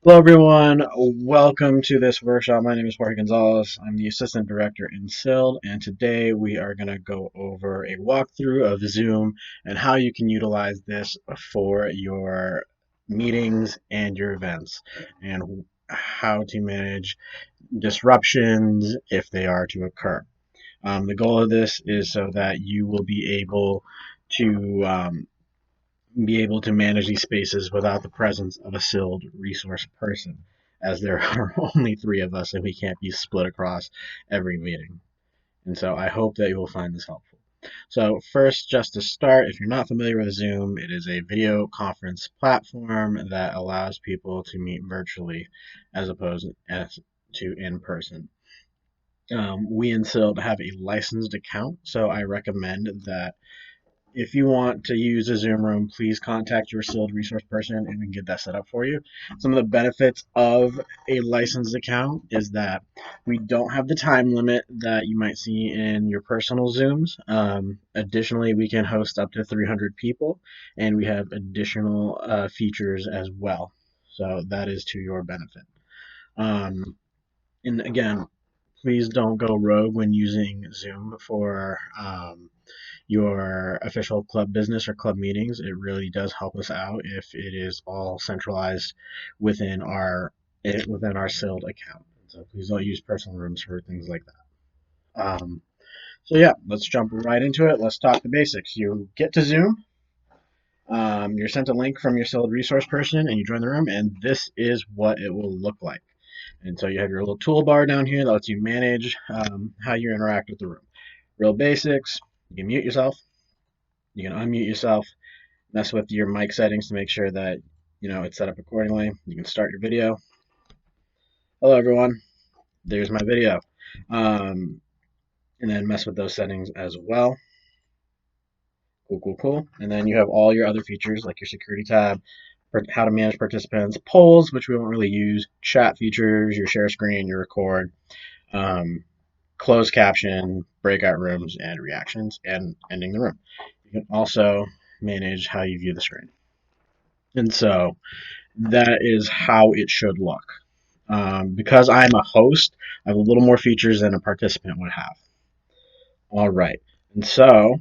Hello, everyone. Welcome to this workshop. My name is Jorge Gonzalez. I'm the Assistant Director in SILD, and today we are going to go over a walkthrough of Zoom and how you can utilize this for your meetings and your events, and how to manage disruptions if they are to occur. The goal of this is so that you will be able to manage these spaces without the presence of a SILD resource person, as there are only three of us and we can't be split across every meeting. And so I hope that you will find this helpful. So first, just to start, if you're not familiar with Zoom, it is a video conference platform that allows people to meet virtually as opposed to in person. We in SILD have a licensed account, so I recommend that if you want to use a Zoom room, please contact your SILD resource person and we can get that set up for you. Some of the benefits of a licensed account is that we don't have the time limit that you might see in your personal Zooms. Additionally, we can host up to 300 people and we have additional features as well. So that is to your benefit. Um, and again, please don't go rogue when using Zoom for your official club business or club meetings. It really does help us out if it is all centralized within our SILD account. So please don't use personal rooms for things like that. So yeah, let's jump right into it. Let's talk the basics. You get to Zoom. You're sent a link from your SILD resource person, and you join the room. And this is what it will look like. And so you have your little toolbar down here that lets you manage how you interact with the room. Real basics. You can mute yourself. You can unmute yourself, mess with your mic settings to make sure that it's set up accordingly. You can start your video. Hello, everyone. There's my video. Um, and then mess with those settings as well. Cool, cool, cool. And then you have all your other features like your security tab, how to manage participants, polls, which we won't really use, chat features, your share screen, your record, um, closed caption, breakout rooms, and reactions, and ending the room. You can also manage how you view the screen. And so that is how it should look. Because I'm a host, I have a little more features than a participant would have. All right. And so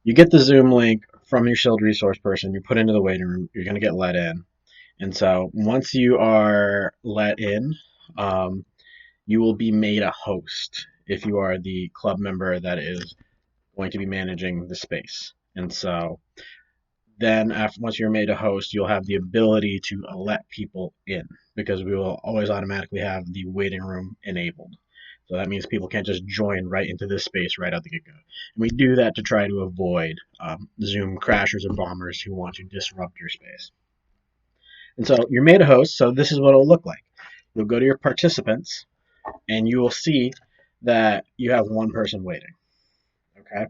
you get the Zoom link from your SILD resource person, you're put into the waiting room, you're going to get let in. And so once you are let in, um, you will be made a host if you are the club member that is going to be managing the space. And so then once you're made a host, you'll have the ability to let people in because we will always automatically have the waiting room enabled. So that means people can't just join right into this space right out the get-go. And we do that to try to avoid Zoom crashers or bombers who want to disrupt your space. And so you're made a host, so this is what it'll look like. You'll go to your participants, and you will see that you have one person waiting. Okay?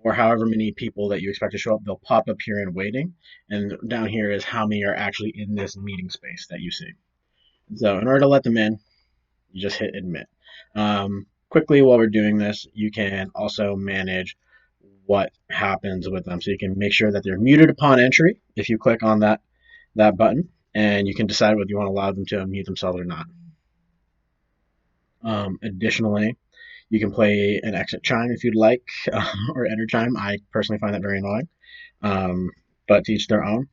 Or however many people that you expect to show up, they'll pop up here in waiting. And down here is how many are actually in this meeting space that you see. So in order to let them in, you just hit admit. Quickly, while we're doing this, you can also manage what happens with them. So you can make sure that they're muted upon entry if you click on that button, and you can decide whether you want to allow them to unmute themselves or not. Additionally, you can play an exit chime if you'd like, or enter chime. I personally find that very annoying, but to each their own.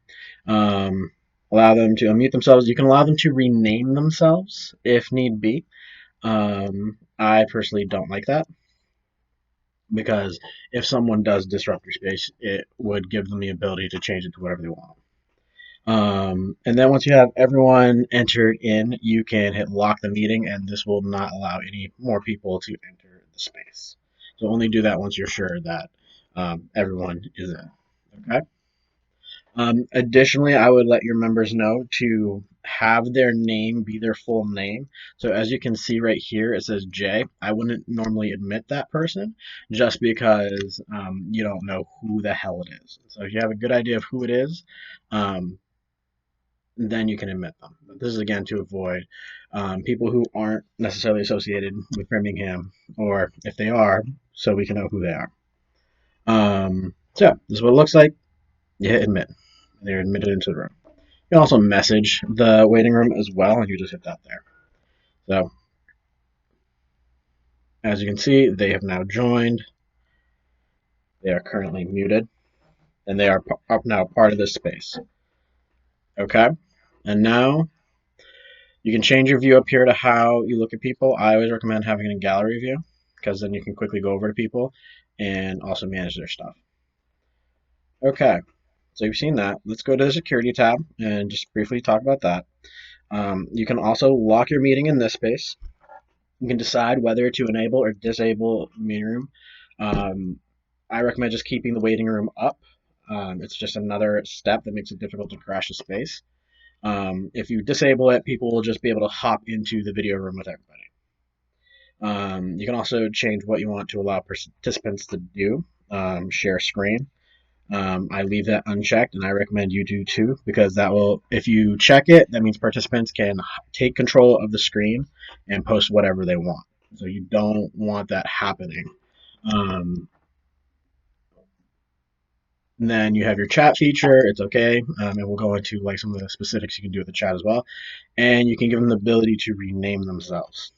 Um, Allow them to unmute themselves. You can allow them to rename themselves if need be. I personally don't like that because if someone does disrupt your space, it would give them the ability to change it to whatever they want. And then once you have everyone entered in, you can hit lock the meeting, and this will not allow any more people to enter the space. So only do that once you're sure that everyone is in. Okay. Additionally, I would let your members know to have their name be their full name. So as you can see right here, it says Jay. I wouldn't normally admit that person just because you don't know who the hell it is. So if you have a good idea of who it is, um, then you can admit them. But this is again to avoid people who aren't necessarily associated with Birmingham, or if they are, so we can know who they are. So yeah, this is what it looks like. You hit admit. They're admitted into the room. can also message the waiting room as well, and you just hit that there. So as you can see, they have now joined. They are currently muted, and they are now part of this space. Okay, and now you can change your view up here to how you look at people. I always recommend having it in gallery view because then you can quickly go over to people and also manage their stuff. Okay, so you've seen that. Let's go to the security tab and just briefly talk about that. You can also lock your meeting in this space. You can decide whether to enable or disable meeting room. I recommend just keeping the waiting room up. It's just another step that makes it difficult to crash a space. If you disable it, people will just be able to hop into the video room with everybody. You can also change what you want to allow participants to do. Share screen. I leave that unchecked, and I recommend you do too, because that will, if you check it, that means participants can take control of the screen and post whatever they want. So you don't want that happening. And then you have your chat feature. It's okay, and we'll go into like some of the specifics you can do with the chat as well. And you can give them the ability to rename themselves.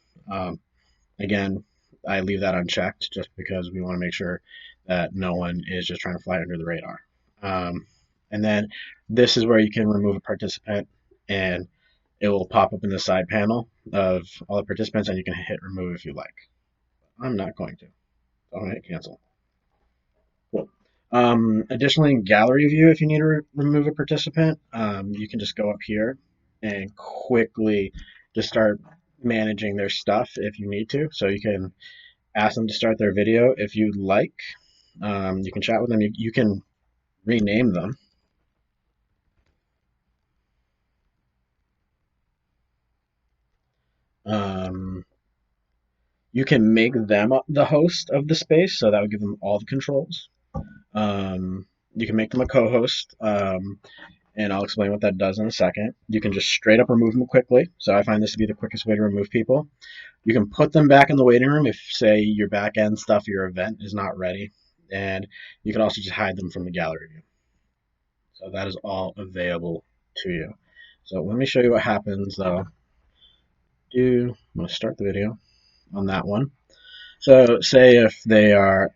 Again, I leave that unchecked just because we want to make sure that no one is just trying to fly under the radar. And then this is where you can remove a participant, and it will pop up in the side panel of all the participants, and you can hit remove if you like. I'm not going to. So I'm going to hit cancel. Cool. Additionally, in gallery view, if you need to remove a participant, you can just go up here and quickly just start managing their stuff if you need to. So you can ask them to start their video if you'd like. You can chat with them. You can rename them. You can make them the host of the space, so that would give them all the controls. You can make them a co-host, and I'll explain what that does in a second. You can just straight up remove them quickly. So I find this to be the quickest way to remove people. You can put them back in the waiting room if, say, your back end stuff, your event is not ready. And you can also just hide them from the gallery view. So that is all available to you. So let me show you what happens though. I'm going to start the video on that one. So say if there's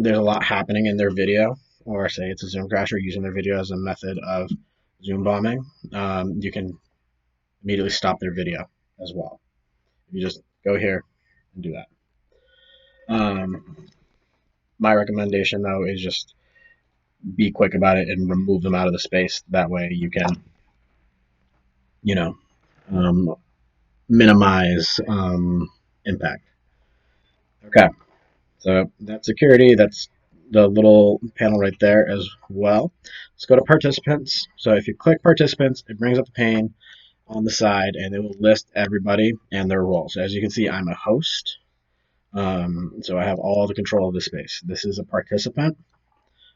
a lot happening in their video, or say it's a Zoom crasher using their video as a method of Zoom bombing, you can immediately stop their video as well. You just go here and do that. My recommendation though is just be quick about it and remove them out of the space. That way you can, you know, um, minimize impact. Okay, so that's security. That's the little panel right there as well. Let's go to participants. So if you click participants, it brings up the pane on the side, and it will list everybody and their roles. As you can see, I'm a host, so I have all the control of the space. This is a participant.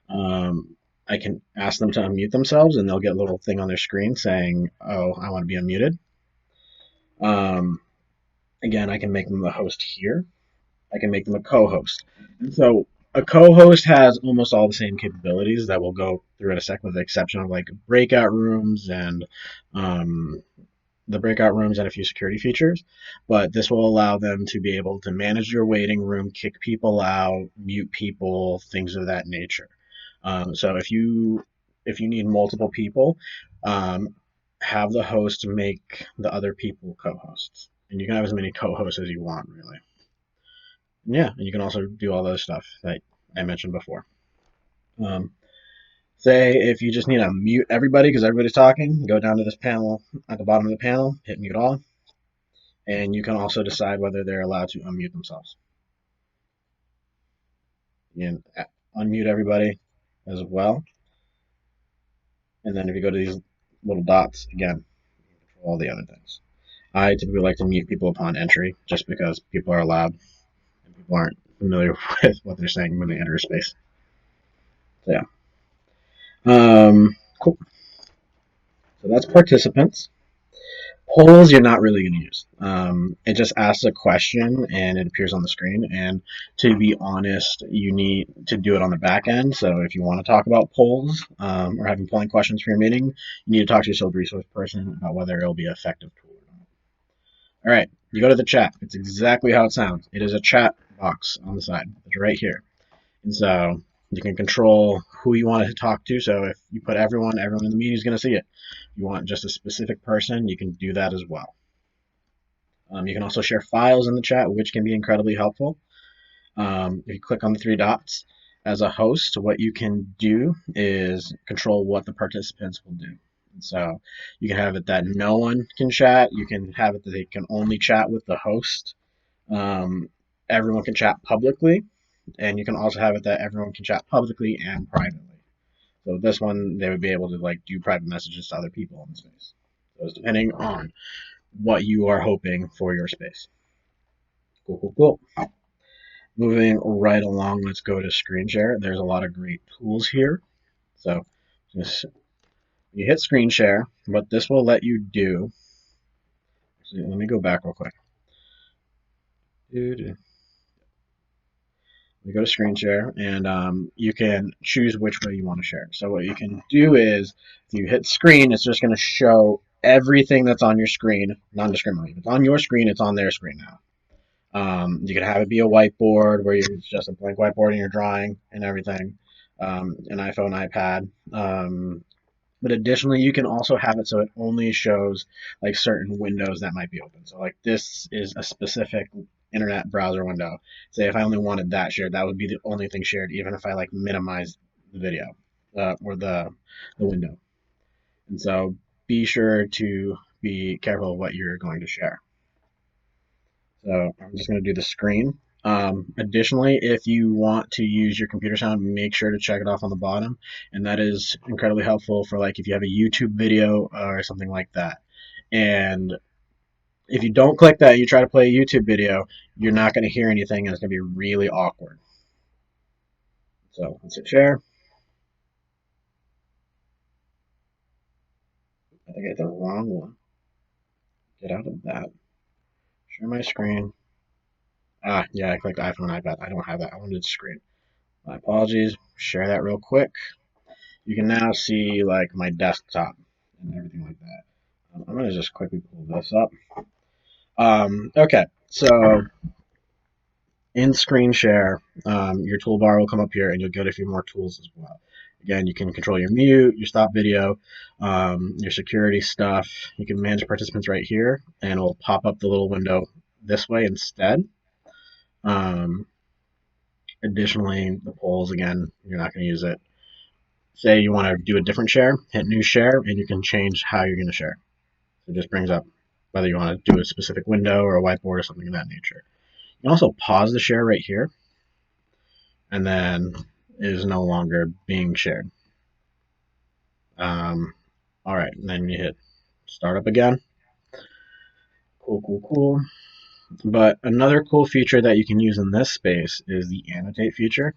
I can ask them to unmute themselves, and they'll get a little thing on their screen saying, "Oh, I want to be unmuted." Again, I can make them the host here. I can make them a co-host. And so a co-host has almost all the same capabilities that we'll go through in a second, with the exception of like breakout rooms and the breakout rooms and a few security features. But this will allow them to be able to manage your waiting room, kick people out, mute people, things of that nature. So if you need multiple people, have the host make the other people co-hosts, and you can have as many co-hosts as you want, really. Yeah, and you can also do all those stuff that I mentioned before. Um, Say if you just need to mute everybody because everybody's talking, go down to this panel at the bottom of the panel, hit mute all, and you can also decide whether they're allowed to unmute themselves. You can unmute everybody as well. And then if you go to these little dots, again, you can control all the other things. I typically like to mute people upon entry just because people are loud and people aren't familiar with what they're saying when they enter a space. So yeah. Cool. So that's participants. Polls you're not really going to use. It just asks a question and it appears on the screen. And to be honest, you need to do it on the back end. So if you want to talk about polls or having polling questions for your meeting, you need to talk to your sales resource person about whether it'll be an effective tool or not. All right, you go to the chat. It's exactly how it sounds. It is a chat box on the side. It's right here. And so you can control who you want to talk to. So if you put everyone in the meeting is going to see it. If you want just a specific person, you can do that as well. You can also share files in the chat, which can be incredibly helpful. If you click on the three dots, as a host, what you can do is control what the participants will do. And so you can have it that no one can chat. You can have it that they can only chat with the host. Um, Everyone can chat publicly, and you can also have it that everyone can chat publicly and privately. So this one, they would be able to like do private messages to other people in the space. So it's depending on what you are hoping for your space. Cool, cool, cool. Moving right along, let's go to screen share. There's a lot of great tools here. So just you hit screen share, what this will let you do. So let me go back real quick. You go to screen share, and you can choose which way you want to share. So what you can do is, if you hit screen, it's just going to show everything that's on your screen, non-discriminately. If it's on your screen, it's on their screen now. You can have it be a whiteboard where it's just a blank whiteboard and you're drawing and everything, an iPhone, iPad. But additionally, you can also have it so it only shows like certain windows that might be open. So like this is a specific internet browser window. Say if I only wanted that shared, that would be the only thing shared, even if I like minimize the video or the window. And so be sure to be careful of what you're going to share. So I'm just going to do the screen. Additionally, if you want to use your computer sound, make sure to check it off on the bottom. And that is incredibly helpful for like if you have a YouTube video or something like that. And if you don't click that, you try to play a YouTube video, you're not going to hear anything and it's going to be really awkward. So let's hit share. I think I hit the wrong one. Get out of that. Share my screen. Yeah, I clicked iPhone, iPad. I don't have that. I wanted the screen. My apologies. Share that real quick. You can now see like my desktop and everything like that. I'm going to just quickly pull this up. Okay, so in screen share, your toolbar will come up here and you'll get a few more tools as well. Again, you can control your mute, your stop video, your security stuff. You can manage participants right here and it'll pop up the little window this way instead. Um, Additionally, the polls, again, you're not going to use it. Say you want to do a different share, hit new share, and you can change how you're going to share. So it just brings up whether you want to do a specific window or a whiteboard or something of that nature. You can also pause the share right here, and then it is no longer being shared. All right, and then you hit start up again. Cool, cool, cool. But another cool feature that you can use in this space is the annotate feature.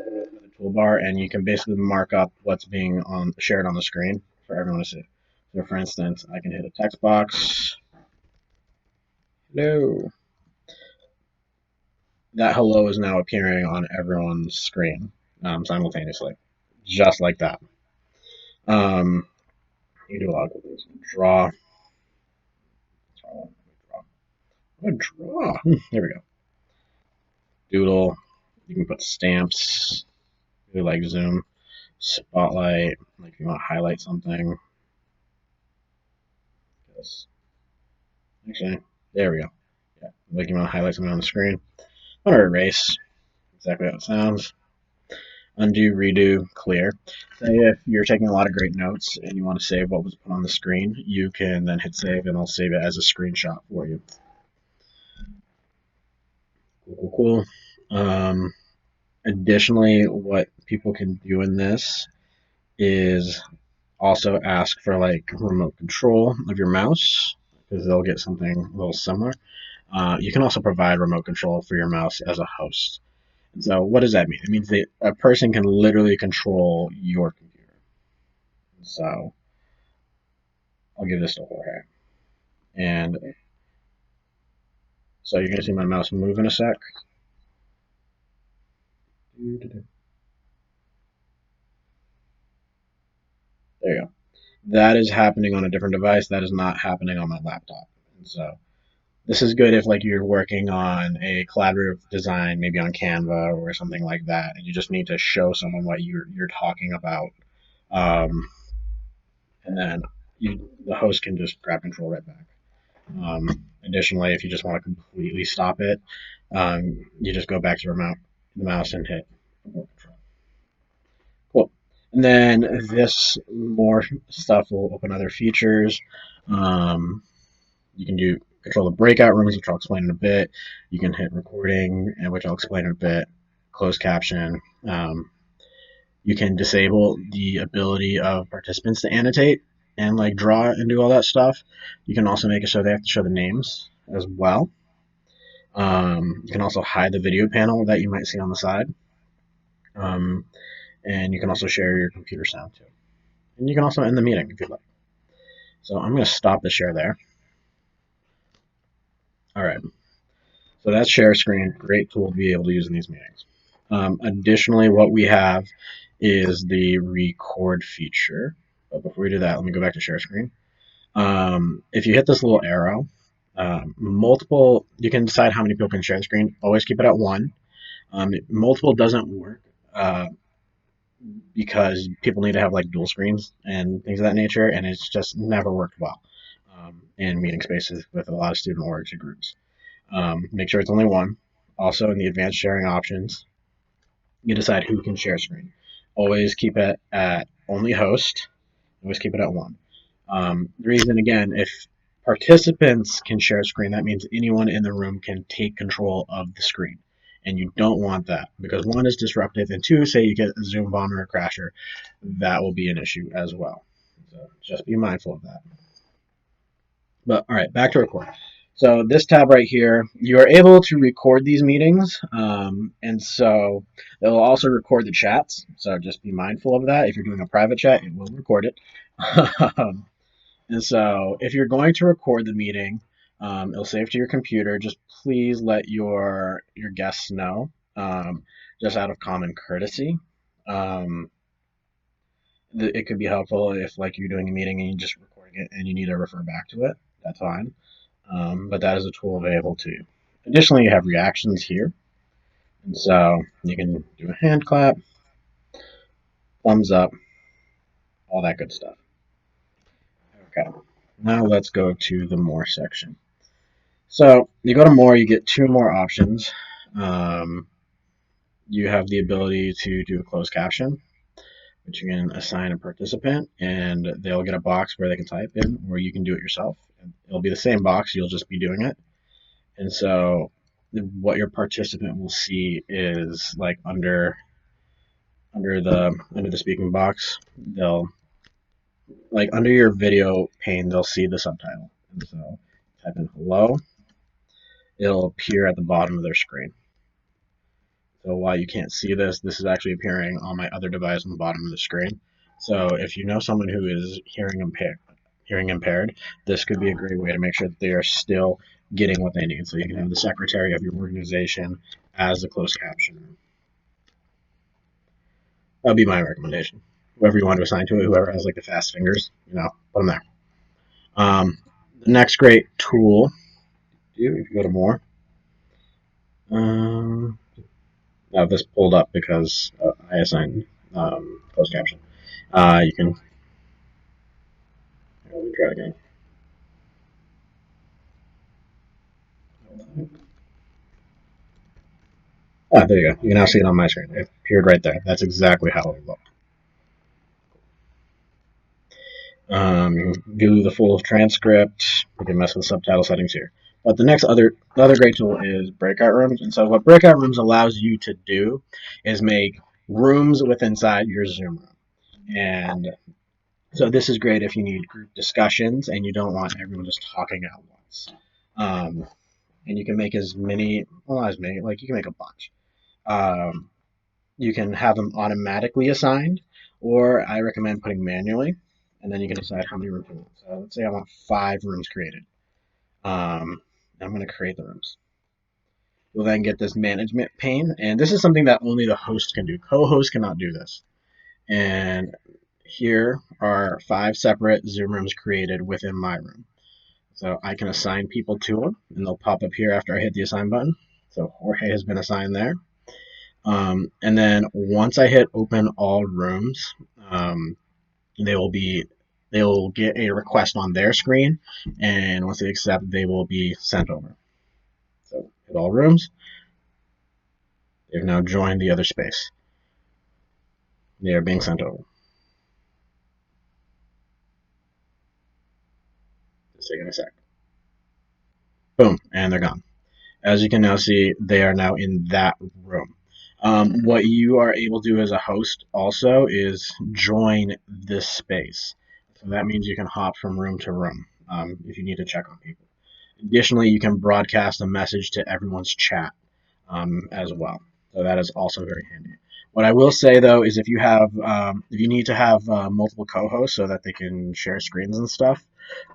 The toolbar, and you can basically mark up what's being shared on the screen for everyone to see. So, for instance, I can hit a text box. Hello. That hello is now appearing on everyone's screen simultaneously, just like that. You can do a lot of cool things. Draw. Draw. Here we go. Doodle. You can put stamps. Do like zoom, spotlight. Like if you want to highlight something. Yes. Actually, there we go. Yeah, like you want to highlight something on the screen. I want to erase. Exactly how it sounds. Undo, redo, clear. Say if you're taking a lot of great notes and you want to save what was put on the screen, you can then hit save and it'll save it as a screenshot for you. Cool, cool, cool. Additionally, what people can do in this is also ask for like remote control of your mouse because they'll get something a little similar. You can also provide remote control for your mouse as a host. So what does that mean? It means that a person can literally control your computer. So I'll give this to Jorge. And so you're going to see my mouse move in a sec. There you go. That is happening on a different device. That is not happening on my laptop. And so this is good if like you're working on a collaborative design, maybe on Canva or something like that, and you just need to show someone what you're talking about, um, and then the host can just grab control right back. Additionally, if you just want to completely stop it, you just go back to the mouse and hit remote control. Cool. And then this more stuff will open other features. Um, you can do control the breakout rooms, which I'll explain in a bit. You can hit recording, which I'll explain in a bit. Closed caption. You can disable the ability of participants to annotate and like draw and do all that stuff. You can also make it so they have to show the names as well. You can also hide the video panel that you might see on the side. Um, and you can also share your computer sound too. And you can also end the meeting if you'd like. So I'm going to stop the share there. All right. So that's share screen. Great tool to be able to use in these meetings. Additionally, what we have is the record feature. But before we do that, let me go back to share screen. If you hit this little arrow, you can decide how many people can share the screen. Always keep it at one. Multiple doesn't work because people need to have like dual screens and things of that nature, and it's just never worked well in meeting spaces with a lot of student orgs and groups. Make sure it's only one. Also, in the advanced sharing options, you decide who can share screen. Always keep it at only host. Always keep it at one. The reason, again, if participants can share screen, that means anyone in the room can take control of the screen. And you don't want that because one is disruptive, and two, say you get a Zoom bomb or a crasher, that will be an issue as well. So just be mindful of that. But all right, back to record. So this tab right here, you are able to record these meetings, and so it will also record the chats. So just be mindful of that. If you're doing a private chat, it will record it. And so if you're going to record the meeting, it'll save to your computer. Just please let your guests know, just out of common courtesy. Um, it could be helpful if like you're doing a meeting and you're just recording it and you need to refer back to it. That's fine. But that is a tool available to you. Additionally, you have reactions here. And so you can do a hand clap, thumbs up, all that good stuff. Okay, now let's go to the more section. So you go to more, you get two more options. You have the ability to do a closed caption, which you can assign a participant and they'll get a box where they can type in, or you can do it yourself. It'll be the same box, you'll just be doing it. And so what your participant will see is like under the speaking box, they'll like under your video pane, they'll see the subtitle. And so type in hello, it'll appear at the bottom of their screen. So while you can't see this, this is actually appearing on my other device on the bottom of the screen. So if you know someone who is hearing impaired, this could be a great way to make sure that they are still getting what they need. So you can have the secretary of your organization as the closed captioner. That would be my recommendation. Whoever you want to assign to it, whoever has like the fast fingers, put them there. The next great tool, if you go to more, now this pulled up because I assigned closed caption. You can let me try again. Ah, there you go. You can now see it on my screen. It appeared right there. That's exactly how it looked. You can view the full transcript. You can mess with subtitle settings here. But the other great tool is Breakout Rooms. And so what Breakout Rooms allows you to do is make rooms within inside your Zoom room. And so this is great if you need group discussions and you don't want everyone just talking at once. And you can make as many, well, not as many, like you can make a bunch. You can have them automatically assigned, or I recommend putting manually, and then you can decide how many rooms you want. So let's say I want 5 rooms created. I'm going to create the rooms. You'll then get this management pane, and this is something that only the host can do. Co-host cannot do this. And here are 5 separate Zoom rooms created within my room. So I can assign people to them, and they'll pop up here after I hit the assign button. So Jorge has been assigned there. And then once I hit open all rooms, they will be they will get a request on their screen, and once they accept, they will be sent over. So hit all rooms. They've now joined the other space. They are being sent over. Just taking a sec. Boom, and they're gone. As you can now see, they are now in that room. What you are able to do as a host also is join this space. So that means you can hop from room to room if you need to check on people. Additionally, you can broadcast a message to everyone's chat as well. So that is also very handy. What I will say though is if you need to have multiple co-hosts so that they can share screens and stuff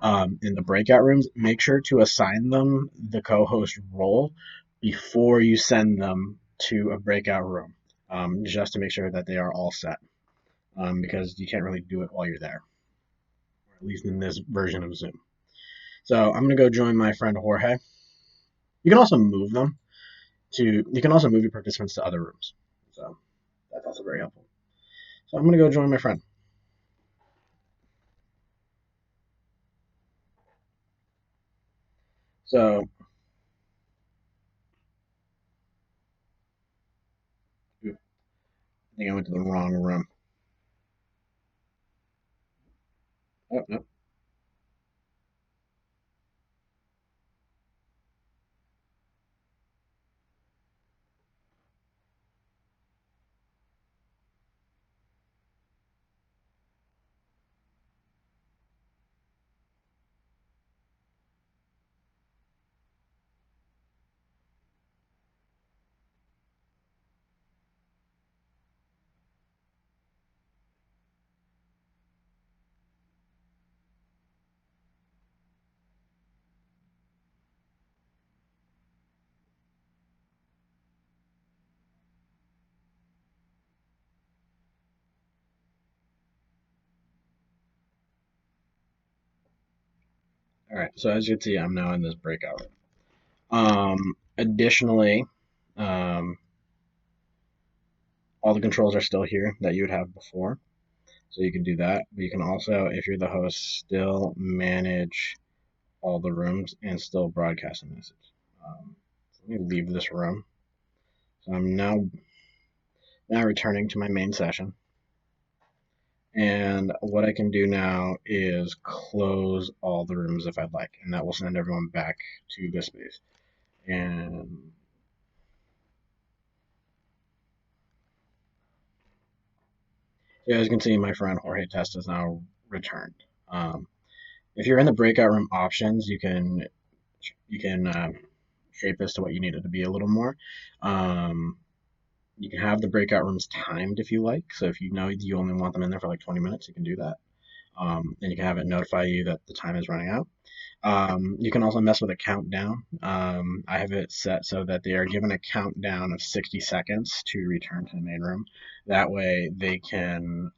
in the breakout rooms, make sure to assign them the co-host role before you send them to a breakout room, just to make sure that they are all set. Because you can't really do it while you're there, or at least in this version of Zoom. So I'm gonna go join my friend Jorge. You can also move them you can also move your participants to other rooms. So that's also very helpful. So I'm gonna go join my friend. So I think I went to the wrong room. Oh no. All right. So as you can see, I'm now in this breakout room. Additionally, um, all the controls are still here that you would have before. So you can do that. But you can also, if you're the host, still manage all the rooms and still broadcast a message. So let me leave this room. So I'm now returning to my main session. And what I can do now is close all the rooms if I'd like, and that will send everyone back to this space. And so as you can see, my friend Jorge Test is now returned. Um, if you're in the breakout room options, you can shape this to what you need it to be a little more. Um, you can have the breakout rooms timed if you like. So if you know you only want them in there for like 20 minutes, you can do that. And you can have it notify you that the time is running out. You can also mess with a countdown. I have it set so that they are given a countdown of 60 seconds to return to the main room. That way they can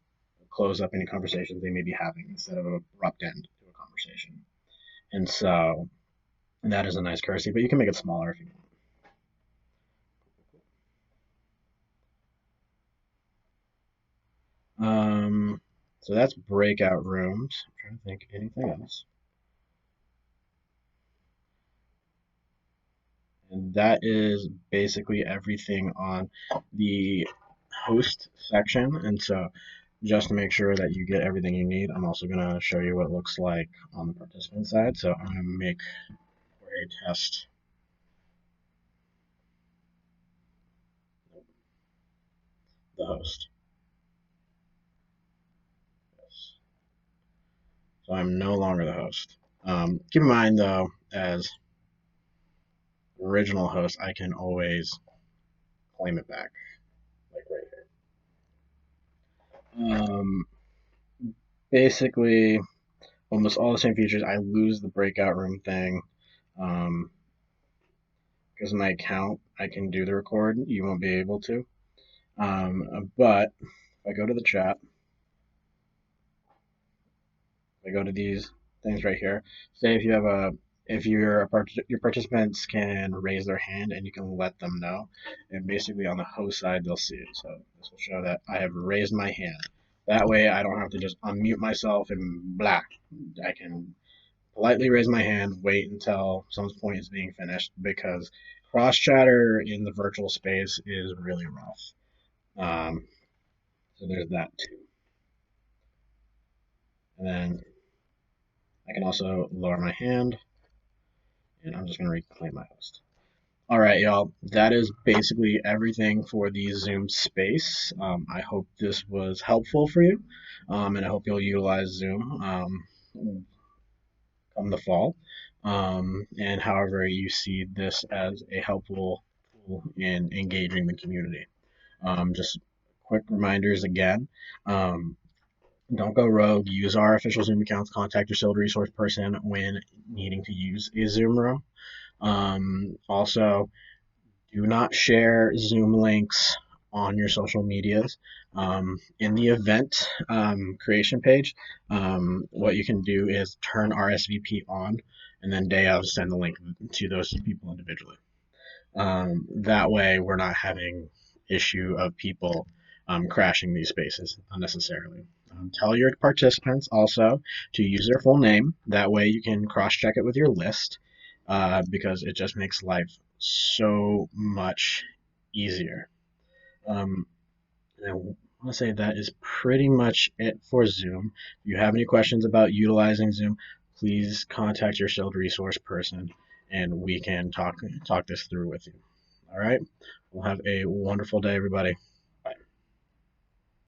close up any conversations they may be having instead of an abrupt end to a conversation. And so that is a nice courtesy, but you can make it smaller if you want. So that's breakout rooms. I'm trying to think anything else. And that is basically everything on the host section. And so just to make sure that you get everything you need, I'm also going to show you what it looks like on the participant side. So I'm going to make for a test the host. Yes. So I'm no longer the host. Keep in mind though, as original host, I can always claim it back, like right here. Basically, almost all the same features. I lose the breakout room thing. Because my account, I can do the record. You won't be able to. But if I go to the chat, I go to these things right here. Say if your participants can raise their hand and you can let them know, and basically on the host side they'll see it. So this will show that I have raised my hand. That way I don't have to just unmute myself and blah. I can politely raise my hand, wait until someone's point is being finished because cross chatter in the virtual space is really rough. So there's that too. And then I can also lower my hand, and I'm just going to reclaim my host. All right, y'all. That is basically everything for the Zoom space. I hope this was helpful for you, and I hope you'll utilize Zoom come the fall. And however you see this as a helpful tool in engaging the community. Just quick reminders again. Don't go rogue. Use our official Zoom accounts. Contact your field resource person when needing to use a Zoom room. Also, do not share Zoom links on your social medias. In the event creation page, what you can do is turn RSVP on, and then day of send the link to those people individually. That way, we're not having issue of people crashing these spaces unnecessarily. Tell your participants also to use their full name. That way, you can cross-check it with your list because it just makes life so much easier. I want to say that is pretty much it for Zoom. If you have any questions about utilizing Zoom, please contact your Shield resource person and we can talk this through with you. All right. We'll have a wonderful day, everybody.